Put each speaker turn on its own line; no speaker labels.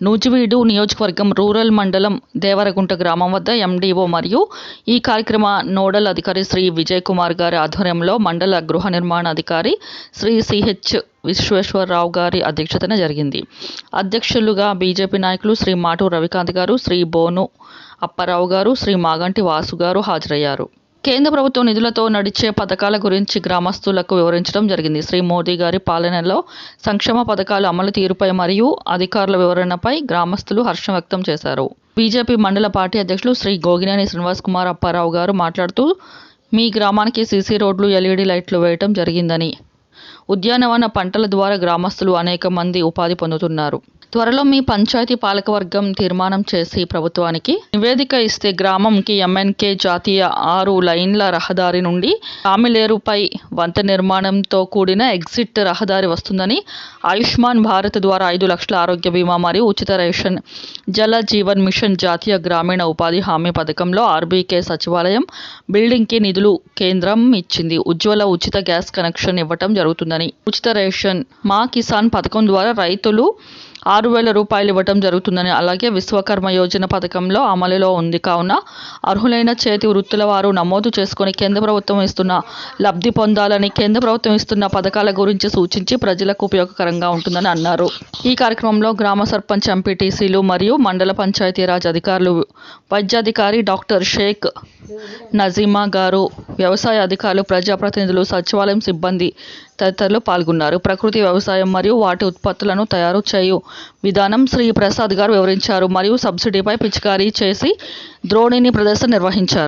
నూజివీడు నియోజకవర్గం రూరల్ మండలం దేవరగుంట గ్రామం వద్ద ఎండీఓ మరియు ఈ కార్యక్రమ నోడల్ అధికారి శ్రీ విజయ్ కుమార్ గారి ఆధ్వర్యంలో మండల గృహ నిర్మాణ అధికారి శ్రీ సిహెచ్ విశ్వేశ్వరరావు గారి అధ్యక్షతన జరిగింది. అధ్యక్షులుగా బీజేపీ నాయకులు శ్రీ మాటు రవికాంత్ గారు, శ్రీ బోను అప్పారావు గారు, శ్రీ మాగంటి వాసు గారు హాజరయ్యారు. కేంద్ర ప్రభుత్వం నిధులతో నడిచే పథకాల గురించి గ్రామస్తులకు వివరించడం జరిగింది. శ్రీ మోదీ గారి పాలనలో సంక్షేమ పథకాల అమలు తీరుపై మరియు అధికారుల వివరణపై గ్రామస్తులు హర్షం వ్యక్తం చేశారు. బీజేపీ మండల పార్టీ అధ్యక్షులు శ్రీ గోగినేని శ్రీనివాస్ కుమార్ అప్పారావు గారు మాట్లాడుతూ, మీ గ్రామానికి సీసీ రోడ్లు, ఎల్ఈడీ లైట్లు వేయటం జరిగిందని, ఉద్యానవన పంటల ద్వారా గ్రామస్తులు అనేక మంది ఉపాధి పొందుతున్నారు. త్వరలో మీ పంచాయతీ పాలకవర్గం తీర్మానం చేసి ప్రభుత్వానికి నివేదిక ఇస్తే గ్రామంకి ఎంఎన్కే జాతీయ 6 లైన్ల రహదారి నుండి కామిలేరుపై వంతెన నిర్మాణంతో కూడిన ఎగ్జిట్ రహదారి వస్తుందని, ఆయుష్మాన్ భారత్ ద్వారా 5 లక్షల ఆరోగ్య బీమా మరియు ఉచిత రేషన్, జల జీవన్ మిషన్ జాతీయ గ్రామీణ ఉపాధి హామీ పథకంలో ఆర్బీకే సచివాలయం బిల్డింగ్కి నిధులు కేంద్రం ఇచ్చింది. ఉజ్వల ఉచిత గ్యాస్ కనెక్షన్ ఇవ్వటం జరుగుతుందని, ఉచిత రేషన్, మా కిసాన్ పథకం ద్వారా రైతులు 6,000 రూపాయలు ఇవ్వటం జరుగుతుందని, అలాగే విశ్వకర్మ యోజన పథకంలో అమలులో ఉంది కావున అర్హులైన చేతి వృత్తుల వారు నమోదు చేసుకుని కేంద్ర ప్రభుత్వం ఇస్తున్న లబ్ధి పొందాలని, కేంద్ర ప్రభుత్వం ఇస్తున్న పథకాల గురించి సూచించి ప్రజలకు ఉపయోగకరంగా ఉంటుందని అన్నారు. ఈ కార్యక్రమంలో గ్రామ సర్పంచ్, ఎంపీటీసీలు మరియు మండల పంచాయతీరాజ్ అధికారులు, వైద్యాధికారి డాక్టర్ షేక్ నజీమా గారు, వ్యవసాయ అధికారులు, ప్రజాప్రతినిధులు, సచివాలయం సిబ్బంది తదితరులు పాల్గొన్నారు. ప్రకృతి వ్యవసాయం మరియు వాటి ఉత్పత్తులను తయారు చేయు విధానం శ్రీ ప్రసాద్ గారు వివరించారు మరియు సబ్సిడీపై పిచికారీ చేసి ద్రోణిని ప్రదర్శన నిర్వహించారు.